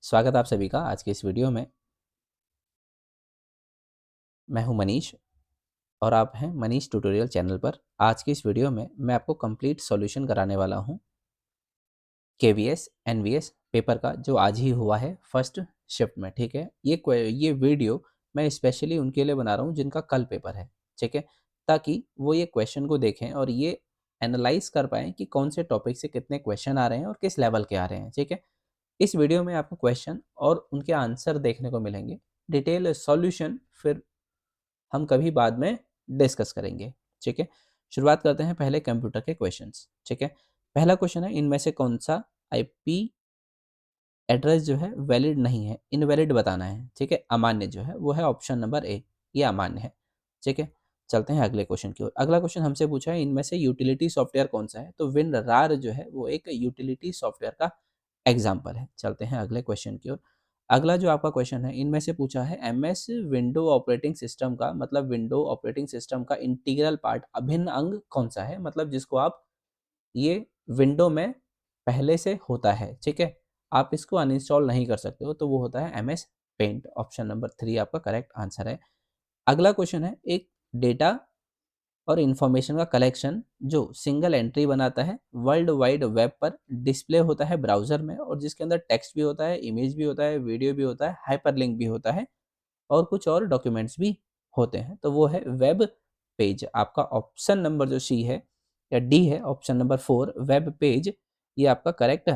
स्वागत आप सभी का आज के इस वीडियो में। मैं हूं मनीष और आप हैं मनीष ट्यूटोरियल चैनल पर। आज की इस वीडियो में मैं आपको कंप्लीट सॉल्यूशन कराने वाला हूं केवीएस एनवीएस पेपर का, जो आज ही हुआ है फर्स्ट शिफ्ट में। ठीक है, ये वीडियो मैं स्पेशली उनके लिए बना रहा हूं जिनका कल पेपर है। ठीक है, ताकि वो ये क्वेश्चन को देखें और ये एनालाइज कर पाएँ कि कौन से टॉपिक से कितने क्वेश्चन आ रहे हैं और किस लेवल के आ रहे हैं। ठीक है, इस वीडियो में आपको क्वेश्चन और उनके आंसर देखने को मिलेंगे। डिटेल सॉल्यूशन फिर हम कभी बाद में डिस्कस करेंगे। ठीक है, शुरुआत करते हैं पहले कंप्यूटर के क्वेश्चंस। ठीक है, पहला क्वेश्चन है, इनमें से कौन सा आईपी एड्रेस जो है वैलिड नहीं है, इनवैलिड बताना है। ठीक है, अमान्य जो है वो है ऑप्शन नंबर ए, ये अमान्य है। ठीक है, चलते हैं अगले क्वेश्चन की ओर। अगला क्वेश्चन हमसे पूछा है, इनमें से यूटिलिटी सॉफ्टवेयर कौन सा है? तो विनरार जो है वो एक यूटिलिटी सॉफ्टवेयर का एग्जाम्पल है। चलते हैं अगले क्वेश्चन की ओर। अगला जो आपका क्वेश्चन है, इनमें से पूछा है एमएस विंडो ऑपरेटिंग सिस्टम का, मतलब विंडो ऑपरेटिंग सिस्टम का इंटीग्रल पार्ट, अभिन्न अंग कौन सा है? मतलब जिसको आप ये विंडो में पहले से होता है। ठीक है, आप इसको अनइंस्टॉल नहीं कर सकते हो, तो वो होता है एमएस पेंट। ऑप्शन नंबर 3 आपका करेक्ट आंसर है। अगला क्वेश्चन है, एक डेटा और इंफॉर्मेशन का कलेक्शन जो सिंगल एंट्री बनाता है वर्ल्ड वाइड वेब पर, डिस्प्ले होता है ब्राउजर में, और जिसके अंदर टेक्स्ट भी होता है, इमेज भी होता है, वीडियो भी होता है, हाइपरलिंक भी होता है और कुछ और डॉक्यूमेंट्स भी होते हैं, तो वो है वेब पेज। आपका ऑप्शन नंबर जो सी है या डी है, ऑप्शन नंबर 4 वेब पेज, ये आपका करेक्ट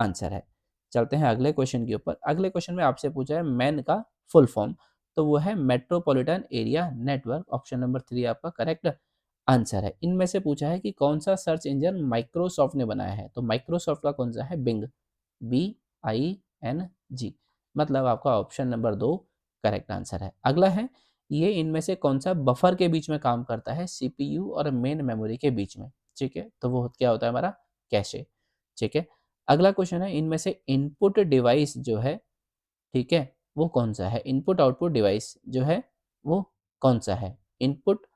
आंसर है। चलते हैं अगले क्वेश्चन के ऊपर। अगले क्वेश्चन में आपसे पूछा है मैन का फुल फॉर्म, तो वो है metropolitan area network. Option number 3 आपका करेक्ट आंसर है। इनमें से पूछा है कि कौन सा सर्च इंजन माइक्रोसॉफ्ट ने बनाया है? तो माइक्रोसॉफ्ट का कौन सा है? बिंग, BING, मतलब आपका ऑप्शन नंबर 2 करेक्ट आंसर है। अगला है, ये इनमें से कौन सा बफर के बीच में काम करता है, CPU और मेन मेमोरी के बीच में? ठीक है, तो वो क्या होता है हमारा? कैशे। ठीक है, अगला क्वेश्चन है, इनमें से इनपुट डिवाइस जो है, ठीक है, वो कौन सा है? इनपुट आउटपुट डिवाइस जो है वो कौन सा है? Input,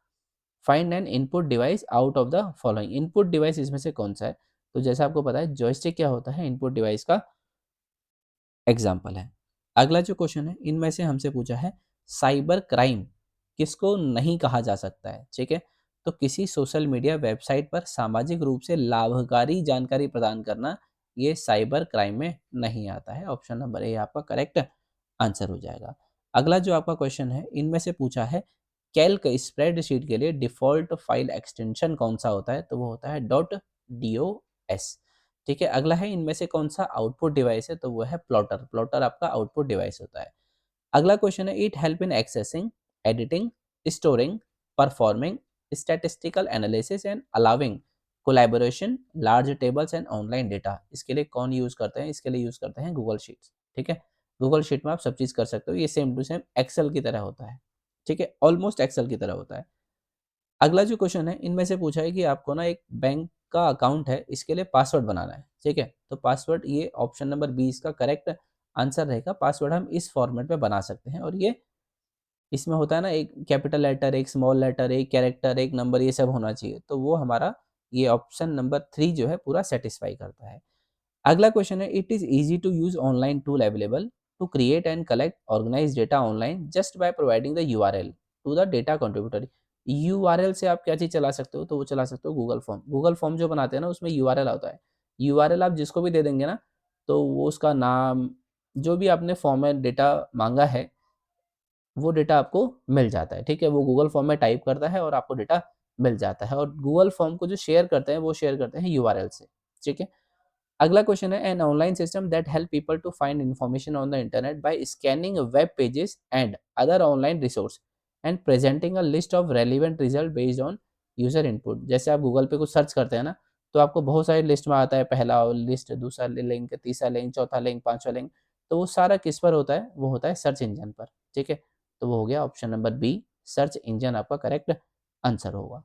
find N input device out of the following. Input device इसमें से कौन सा है? तो जैसा आपको पता है जॉयस्टिक क्या होता है, इनपुट डिवाइस का एग्जाम्पल है। अगला जो क्वेश्चन है, इनमें से हमसे पूछा है साइबर क्राइम किसको नहीं कहा जा सकता है? ठीक है, तो किसी सोशल मीडिया वेबसाइट पर सामाजिक रूप से लाभकारी जानकारी प्रदान करना, ये साइबर क्राइम में नहीं आता है। ऑप्शन नंबर ए आपका करेक्ट आंसर हो जाएगा। अगला जो आपका क्वेश्चन है, इनमें से पूछा है कैल्क स्प्रेडशीट के लिए डिफॉल्ट फाइल एक्सटेंशन कौन सा होता है? तो वो होता है .dos। ठीक है, अगला है, इनमें से कौन सा आउटपुट डिवाइस है? तो वो है प्लॉटर। प्लॉटर आपका आउटपुट डिवाइस होता है। अगला क्वेश्चन है, it help in accessing, editing, storing, performing statistical analysis and allowing collaboration large tables and online data. इसके लिए कौन यूज करते हैं? इसके लिए यूज करते हैं गूगल शीट्स। ठीक है, गूगल शीट में आप सब चीज कर सकते हो, ये सेम टू सेम एक्सेल की तरह होता है। ठीक है, ऑलमोस्ट एक्सेल की तरह होता है। अगला जो क्वेश्चन है, इनमें से पूछा है कि आपको ना एक बैंक का अकाउंट है, इसके लिए पासवर्ड बनाना है। ठीक है, तो पासवर्ड, ये ऑप्शन नंबर 20 का करेक्ट आंसर रहेगा। पासवर्ड हम इस फॉर्मेट में बना सकते हैं, और ये इसमें होता है ना, एक कैपिटल लेटर, एक स्मॉल लेटर, एक कैरेक्टर, एक नंबर, ये सब होना चाहिए, तो वो हमारा ये ऑप्शन नंबर 3 जो है पूरा सेटिस्फाई करता है। अगला क्वेश्चन है, it is easy to use online tool available to create and collect organize data online just by providing the URL to the data contributor. URL से आप क्या चीज चला सकते हो? तो वो चला सकते हो गूगल फॉर्म। गूगल फॉर्म जो बनाते हैं ना, उसमें यूआरएल आता है। यूआरएल आप जिसको भी दे देंगे ना, तो वो उसका नाम, जो भी आपने फॉर्म में डेटा मांगा है, वो डेटा आपको मिल जाता है। ठीक है, वो गूगल फॉर्म में टाइप करता है और आपको डेटा मिल जाता है, और गूगल फॉर्म को जो शेयर करते हैं वो शेयर करते हैं यूआरएल से। ठीक है, अगला क्वेश्चन है, an online system that help people to find information on the internet by scanning web pages and other online resource and presenting a list of relevant result based on user input. जैसे आप Google पे कुछ search करते हैं ना, तो आपको बहुत सारी लिस्ट में आता है, पहला लिस्ट, दूसरा लिंक, तीसरा लिंक, चौथा लिंक, पांचवा लिंक, तो वो सारा किस पर होता है? वो होता है सर्च इंजन पर। ठीक है, तो वो हो गया option number B, search engine आपका करेक्ट आंसर होगा।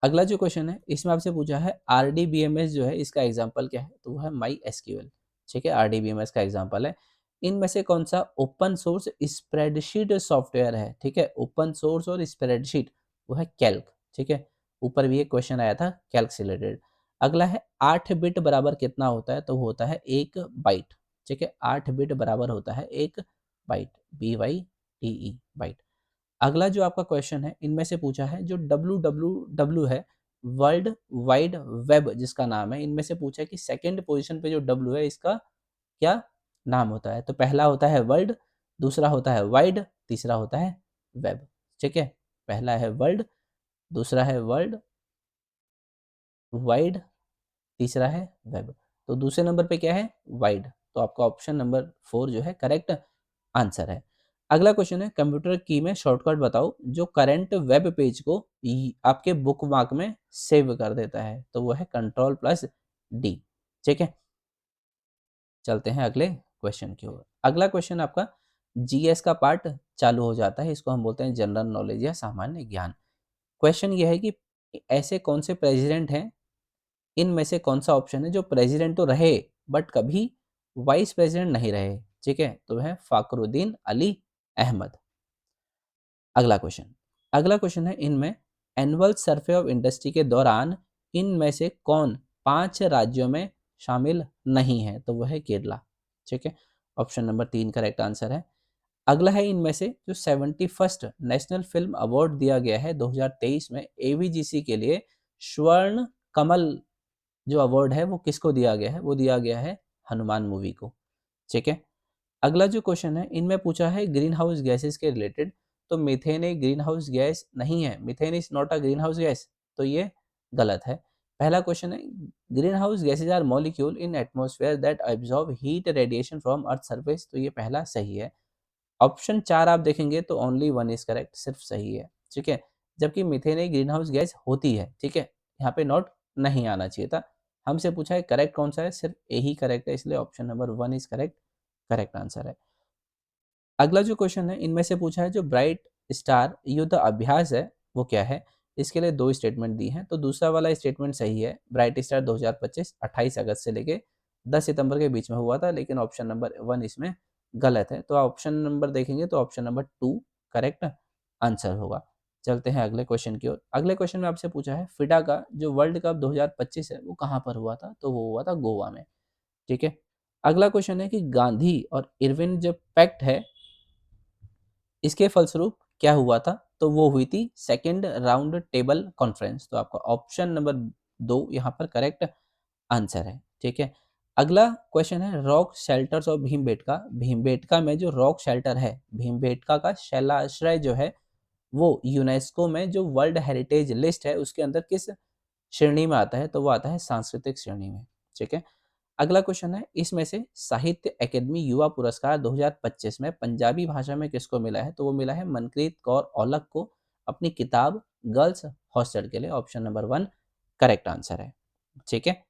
अगला जो क्वेश्चन है, इसमें आपसे पूछा है RDBMS जो है, इसका एग्जांपल क्या है? तो वो है माई एसक्यूएल। ठीक है, RDBMS का एग्जांपल है। इनमें से कौन सा ओपन सोर्स स्प्रेडशीट सॉफ्टवेयर है? ठीक है, ओपन सोर्स और स्प्रेडशीट, वो है कैल्क। ठीक है, ऊपर भी एक क्वेश्चन आया था कैल्क से रिलेटेड। अगला है 8 बिट बराबर कितना होता है? तो वो होता है 1 बाइट। ठीक है, 8 बिट बराबर होता है 1 बाइट, BYTE बाइट। अगला जो आपका क्वेश्चन है इनमें से पूछा है जो www है, वर्ल्ड वाइड वेब जिसका नाम है, इनमें से पूछा है कि सेकंड पोजीशन पे जो w है इसका क्या नाम होता है। तो पहला होता है वर्ल्ड, दूसरा होता है वाइड, तीसरा होता है वेब। ठीक है, पहला है वर्ल्ड, दूसरा है वर्ल्ड वाइड, तीसरा है वेब। तो दूसरे नंबर पे क्या है, वाइड। तो आपका ऑप्शन नंबर 4 जो है करेक्ट आंसर है। अगला क्वेश्चन है कंप्यूटर की में शॉर्टकट बताओ जो करंट वेब पेज को आपके बुकमार्क में सेव कर देता है। तो वो है Ctrl+D। ठीक है, चलते हैं अगले क्वेश्चन की ओर। अगला क्वेश्चन आपका जीएस का पार्ट चालू हो जाता है, इसको हम बोलते हैं जनरल नॉलेज या सामान्य ज्ञान। क्वेश्चन ये है कि ऐसे कौन से प्रेसिडेंट हैं, इनमें से कौन सा ऑप्शन है जो प्रेसिडेंट तो रहे बट कभी वाइस प्रेसिडेंट नहीं रहे। ठीक है, तो है फाखरुद्दीन अली अहमद। अगला क्वेश्चन है इनमें एनुअल सर्वे ऑफ इंडस्ट्री के दौरान इनमें से कौन 5 राज्यों में शामिल नहीं है। तो वह है केरला। ठीक है, ऑप्शन नंबर 3 करेक्ट आंसर है। अगला है इनमें से जो 71st नेशनल फिल्म अवार्ड दिया गया है 2023 में एवीजीसी के लिए, स्वर्ण कमल जो अवार्ड है वो किसको दिया गया है, वो दिया गया है हनुमान मूवी को। ठीक है, अगला जो क्वेश्चन है इनमें पूछा है ग्रीन हाउस गैसेस के रिलेटेड। तो मीथेन एक ग्रीन हाउस गैस नहीं है, methane is not a green house gas, तो ये गलत है। पहला क्वेश्चन है green house gases are molecule in atmosphere that absorb heat radiation from earth surface, तो ये पहला सही है। ऑप्शन 4 आप देखेंगे तो ओनली 1 इज करेक्ट, सिर्फ सही है। ठीक है, जबकि मीथेन एक ग्रीन हाउस गैस होती है। ठीक है, यहाँ पे नोट नहीं आना चाहिए था। हमसे पूछा है करेक्ट कौन सा है, सिर्फ ए ही करेक्ट है, इसलिए option number 1 is correct, correct answer है। अगला जो क्वेश्चन है इनमें से पूछा है जो ब्राइट स्टार युद्ध अभ्यास है वो क्या है। इसके लिए 2 स्टेटमेंट दी हैं, तो दूसरा वाला स्टेटमेंट सही है। ब्राइट स्टार 2025 28 अगस्त से लेके 10 सितंबर के बीच में हुआ था, लेकिन ऑप्शन नंबर 1 इसमें गलत है। तो ऑप्शन नंबर देखेंगे तो ऑप्शन नंबर 2 करेक्ट आंसर होगा। चलते हैं अगले क्वेश्चन की ओर। अगले क्वेश्चन में आपसे पूछा है फिडा का जो वर्ल्ड कप 2025 है वो कहाँ पर हुआ था। तो वो हुआ था गोवा में। ठीक है, अगला क्वेश्चन है कि गांधी और इरविन जो पैक्ट है इसके फलस्वरूप क्या हुआ था। तो वो हुई थी सेकेंड राउंड टेबल कॉन्फ्रेंस। तो आपका ऑप्शन नंबर 2 यहाँ पर करेक्ट आंसर है। ठीक है, अगला क्वेश्चन है rock shelters of Bhimbetka. Bhimbetka में जो रॉक शेल्टर है, भीमबेटका का शैलाश्रय जो है वो यूनेस्को में जो वर्ल्ड हेरिटेज लिस्ट है उसके अंदर किस श्रेणी में आता है। तो वो आता है सांस्कृतिक श्रेणी में। ठीक है, अगला क्वेश्चन है इसमें से साहित्य अकेदमी युवा पुरस्कार 2025 में पंजाबी भाषा में किसको मिला है। तो वो मिला है मनप्रीत कौर औलख को अपनी किताब गर्ल्स हॉस्टल के लिए। ऑप्शन नंबर 1 करेक्ट आंसर है। ठीक है,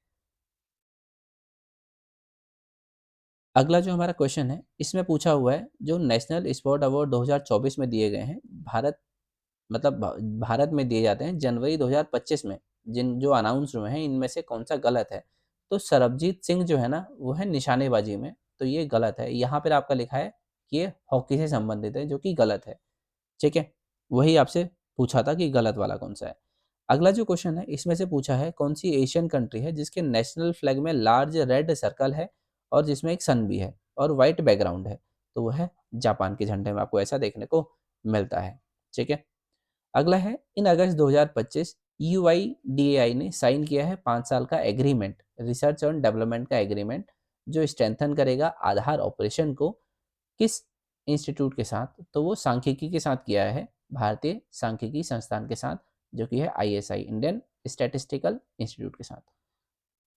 अगला जो हमारा क्वेश्चन है इसमें पूछा हुआ है जो नेशनल स्पोर्ट अवार्ड 2024 में दिए गए हैं भारत, मतलब भारत में दिए जाते हैं जनवरी 2025 में, जिन जो अनाउंस हुए हैं इनमें से कौन सा गलत है। तो सरबजीत सिंह जो है ना वो है निशानेबाजी में, तो ये गलत है। यहाँ पर आपका लिखा है कि ये हॉकी से संबंधित है, जो कि गलत है। ठीक है, वही आपसे पूछा था कि गलत वाला कौन सा है। अगला जो क्वेश्चन है इसमें से पूछा है कौन सी एशियन कंट्री है जिसके नेशनल फ्लैग में लार्ज रेड सर्कल है और जिसमें एक सन भी है और वाइट बैकग्राउंड है। तो वो है जापान के झंडे में आपको ऐसा देखने को मिलता है। ठीक है, अगला है इन अगस्त 2025 यूआईडीएआई ने साइन किया है 5 साल का एग्रीमेंट, रिसर्च और डेवलपमेंट का एग्रीमेंट, जो स्ट्रेंथन करेगा आधार ऑपरेशन को किस इंस्टीट्यूट के साथ। तो वो सांख्यिकी के साथ किया है, भारतीय सांख्यिकी संस्थान के साथ, जो कि है आईएसआई इंडियन स्टैटिस्टिकल इंस्टीट्यूट के साथ।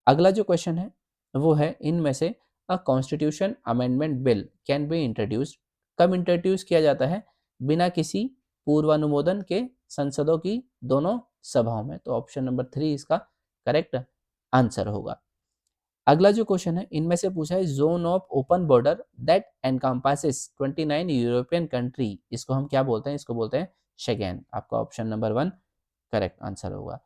अगला जो क्वेश्चन है वो है इनमें से a constitution amendment bill can be introduced, कब इंट्रोड्यूस किया जाता है बिना किसी पूर्वानुमोदन के संसदों की दोनों सभाओं में। तो ऑप्शन नंबर 3 इसका करेक्ट आंसर होगा। अगला जो क्वेश्चन है इनमें से पूछा है zone of open border that encompasses 29 European country, इसको हम क्या बोलते हैं, इसको बोलते हैं शेगेन। आपका ऑप्शन नंबर 1 करेक्ट आंसर होगा।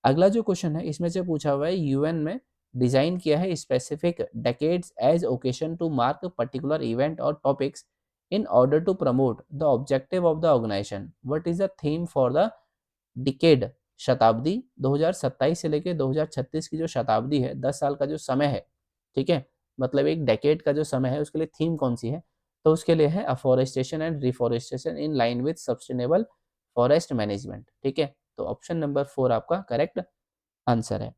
अगला जो क्वेश्चन है इसमें से पूछा हुआ है यूएन में डिजाइन किया है specific decades as occasion to mark particular event और topics in order to promote the objective of the organisation, what is the theme for the decade. शताब्दी 2027 से लेके 2036 की जो शताब्दी है, 10 साल का जो समय है, ठीक है, मतलब एक डेकेड का जो समय है उसके लिए थीम कौन सी है, तो उसके लिए है afforestation and reforestation in line with sustainable forest management. ठीक है, तो ऑप्शन नंबर 4 आपका करेक्ट आंसर है।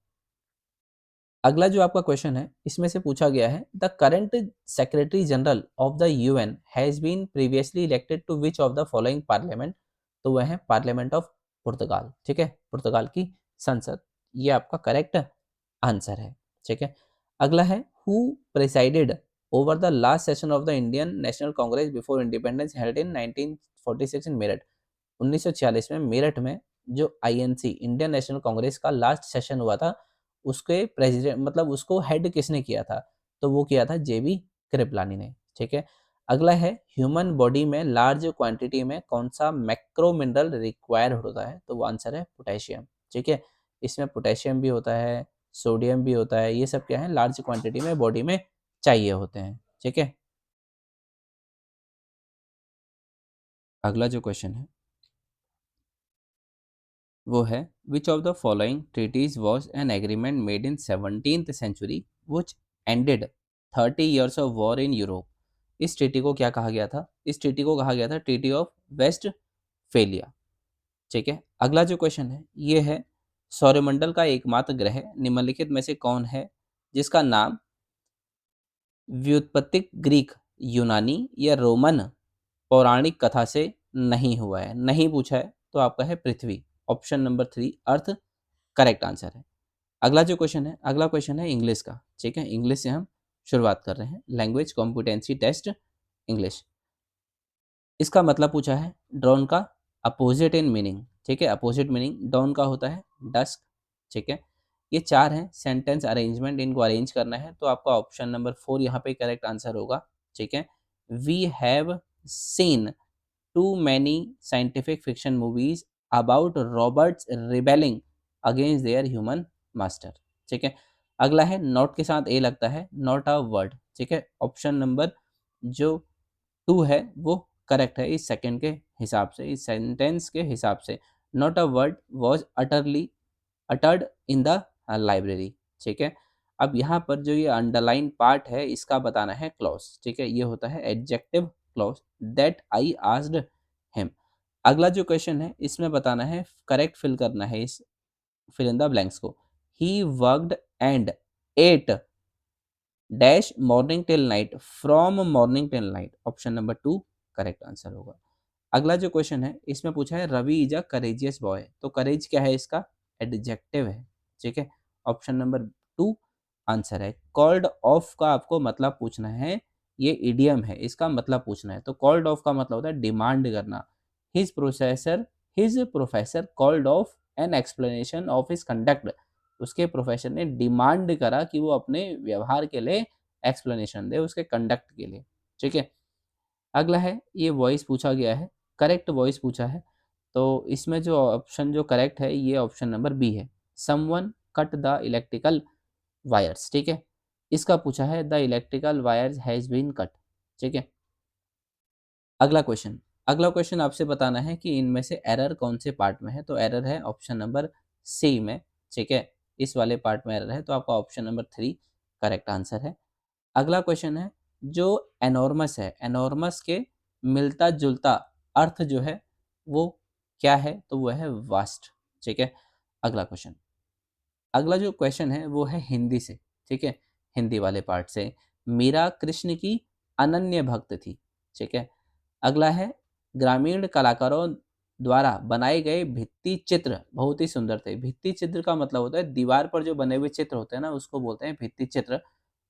अगला जो आपका क्वेश्चन है इसमें से पूछा गया है, the current secretary general of the UN has been previously elected to which of the following parliament, तो वह है पार्लियामेंट ऑफ पुर्तगाल। ठीक है, पुर्तगाल की संसद, ये आपका करेक्ट आंसर है। ठीक है, अगला है who presided over the last session of the Indian national Congress before independence held in 1946 इन मेरठ। 1946 में मेरठ में जो आईएनसी इंडियन नेशनल कांग्रेस का लास्ट सेशन हुआ था, उसके प्रेसिडेंट मतलब उसको हेड किसने किया था, तो वो किया था जेबी कृपलानी ने। ठीक है, अगला है ह्यूमन बॉडी में लार्ज क्वांटिटी में कौन सा मैक्रो मिनरल रिक्वायर होता है, तो वो आंसर है पोटेशियम। ठीक है, इसमें पोटेशियम भी होता है, सोडियम भी होता है, ये सब क्या है लार्ज क्वांटिटी में बॉडी में चाहिए होते हैं। ठीक है, अगला जो क्वेश्चन है वो है which of the following treaties was an agreement made in 17th century which ended 30 years of war in Europe. इस ट्रीटी को क्या कहा गया था, इस ट्रीटी को कहा गया था ट्रीटी ऑफ वेस्ट फेलिया। ठीक है, अगला जो क्वेश्चन है ये है सौरमंडल का एकमात्र ग्रह निम्नलिखित में से कौन है जिसका नाम व्युत्पत्तिक ग्रीक, यूनानी या रोमन पौराणिक कथा से नहीं हुआ है, नहीं पूछा है, तो आपका है पृथ्वी। ऑप्शन नंबर 3 अर्थ करेक्ट आंसर है। अगला जो क्वेश्चन है, अगला क्वेश्चन है इंग्लिश का। ठीक है, इंग्लिश से हम शुरुआत कर रहे हैं, लैंग्वेज कॉम्पिटेंसी टेस्ट इंग्लिश। इसका मतलब पूछा है ड्रोन का अपोजिट इन मीनिंग। ठीक है, अपोजिट मीनिंग ड्रोन का होता है डस्क। ठीक है, ये चार हैं, सेंटेंस अरेंजमेंट इनको अरेंज करना है, तो आपका ऑप्शन नंबर 4 यहाँ पे करेक्ट आंसर होगा। ठीक है, we have seen too many scientific fiction movies about robots rebelling against their human master। ठीक है, अगला है नॉट के साथ ए लगता है, नॉट अ वर्ड। ठीक है, ऑप्शन नंबर जो 2 है वो करेक्ट है इस सेकंड के हिसाब से, इस सेंटेंस के हिसाब से। Not a word was utterly uttered in the library. ठीक है, अब यहाँ पर जो ये अंडरलाइन पार्ट है इसका बताना है क्लॉज। ठीक है, ये होता है adjective clause that I asked him. अगला जो क्वेश्चन है इसमें बताना है करेक्ट फिल करना है इस फिल इन द ब्लैंक्स को। He worked and at dash morning till night from morning till night, option number 2 correct answer होगा। अगला जो क्वेश्चन है इसमें पूछा है Ravi is a courageous boy, तो करेज क्या है इसका एडजेक्टिव है। ठीक है, ऑप्शन नंबर 2 आंसर है। कॉल्ड ऑफ का आपको मतलब पूछना है, ये इडियम है, इसका मतलब पूछना है, तो कॉल्ड ऑफ का मतलब होता है डिमांड करना। His professor called off an explanation of his conduct, उसके प्रोफेसर ने डिमांड करा कि वो अपने व्यवहार के लिए एक्सप्लेनेशन दे उसके कंडक्ट के लिए। ठीक है, अगला है ये वॉइस पूछा गया है, करेक्ट वॉइस पूछा है, तो इसमें जो ऑप्शन जो करेक्ट है ये ऑप्शन नंबर बी है, someone cut the electrical wires. ठीक है, इसका पूछा है the electrical wires has been cut. ठीक है, अगला क्वेश्चन, अगला क्वेश्चन आपसे बताना है कि इनमें से एरर कौन से पार्ट में है, तो एरर है ऑप्शन नंबर सी में। ठीक है, इस वाले पार्ट में एरर है, तो आपका ऑप्शन नंबर 3 करेक्ट आंसर है। अगला क्वेश्चन है जो एनॉर्मस है, एनॉर्मस के मिलता जुलता अर्थ जो है वो क्या है, तो वो है वास्ट। ठीक है, अगला क्वेश्चन, अगला जो क्वेश्चन है वो है हिंदी से। ठीक है, हिंदी वाले पार्ट से, मीरा कृष्ण की अनन्य भक्त थी। ठीक है, अगला है ग्रामीण कलाकारों द्वारा बनाए गए भित्ति चित्र बहुत ही सुंदर थे। भित्ति चित्र का मतलब होता है दीवार पर जो बने हुए चित्र होते हैं ना, उसको बोलते हैं भित्ति चित्र।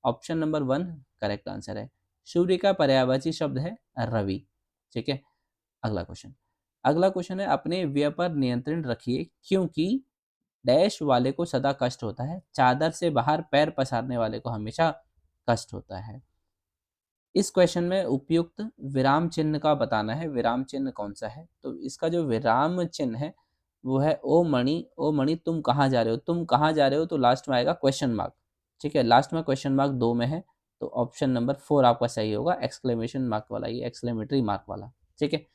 ऑप्शन नंबर 1 करेक्ट आंसर है। सूर्य का पर्यायवाची शब्द है रवि। ठीक है, अगला क्वेश्चन, अगला क्वेश्चन है अपने व्यय पर नियंत्रण रखिए क्योंकि डैश वाले को सदा कष्ट होता है, चादर से बाहर पैर पसारने वाले को हमेशा कष्ट होता है। इस क्वेश्चन में उपयुक्त विराम चिन्ह का बताना है, विराम चिन्ह कौन सा है, तो इसका जो विराम चिन्ह है वो है ओ मणि तुम कहाँ जा रहे हो, तुम कहाँ जा रहे हो, तो लास्ट में आएगा क्वेश्चन मार्क। ठीक है, लास्ट में क्वेश्चन मार्क 2 में है, तो ऑप्शन नंबर 4 आपका सही होगा, एक्सक्लेमेशन मार्क वाला, ये एक्सक्लेमेटरी मार्क वाला। ठीक है,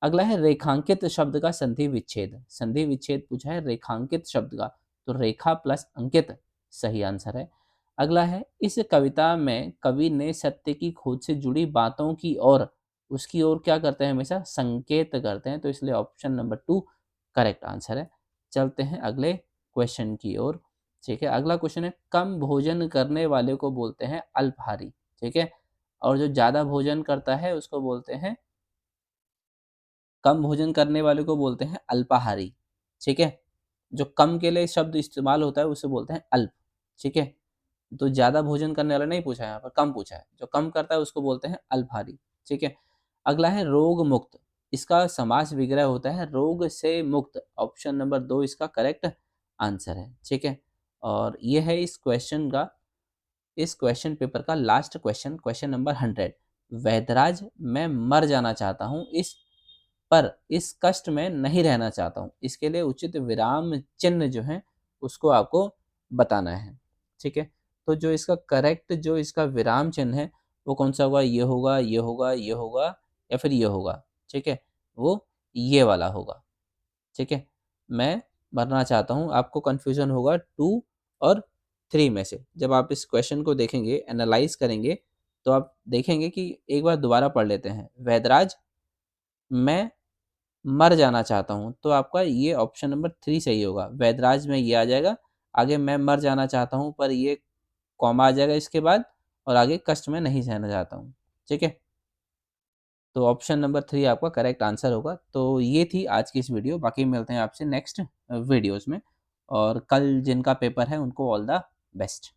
अगला है रेखांकित शब्द का संधि विच्छेद, संधि विच्छेद पूछा है रेखांकित शब्द का, तो रेखा प्लस अंकित सही आंसर है। अगला है, इस कविता में कवि ने सत्य की खोज से जुड़ी बातों की ओर उसकी ओर क्या करते हैं, हमेशा संकेत करते हैं, तो इसलिए ऑप्शन नंबर 2 करेक्ट आंसर है। चलते हैं अगले क्वेश्चन की ओर। ठीक है, अगला क्वेश्चन है, कम भोजन करने वाले को बोलते हैं अल्पाहारी। ठीक है, और जो ज़्यादा भोजन करता है उसको बोलते हैं, कम भोजन करने वाले को बोलते हैं अल्पाहारी। ठीक है, जो कम के लिए शब्द इस्तेमाल होता है उसे बोलते हैं अल्प। ठीक है, तो ज़्यादा भोजन करने वाला नहीं पूछा है यहाँ पर, कम पूछा है। जो कम करता है उसको बोलते हैं अल्पाहारी। ठीक है, अगला है रोग मुक्त। इसका समास विग्रह होता है रोग से मुक्त। ऑप्शन नंबर 2 इसका करेक्ट आंसर है। ठीक है, और ये है इस क्वेश्चन पेपर का लास्ट क्वेश्चन, क्वेश्चन नंबर 100। वैदराज, मैं मर जाना चाहता हूँ, पर इस कष्ट में नहीं रहना चाहता हूँ। इसके लिए उचित विराम चिन्ह जो है उसको आपको बताना है। ठीक है, तो जो इसका विराम चिन्ह है वो कौन सा होगा? ये होगा, ये होगा, ये होगा या फिर ये होगा। ठीक है, वो ये वाला होगा। ठीक है, मैं मरना चाहता हूँ, आपको कन्फ्यूज़न होगा 2 और 3 में से। जब आप इस क्वेश्चन को देखेंगे, एनालाइज़ करेंगे, तो आप देखेंगे कि एक बार दोबारा पढ़ लेते हैं। वैदराज, मैं मर जाना चाहता हूँ, तो आपका ये ऑप्शन नंबर 3 सही होगा। वैदराज में ये आ जाएगा, आगे मैं मर जाना चाहता हूँ पर ये कॉमा आ जाएगा इसके बाद, और आगे कष्ट में नहीं सहना चाहता हूँ। ठीक है? तो ऑप्शन नंबर 3 आपका करेक्ट आंसर होगा। तो ये थी आज की इस वीडियो, बाकी मिलते हैं आपसे नेक्स्ट वीडियोज़ में, और कल जिनका पेपर है उनको ऑल द बेस्ट।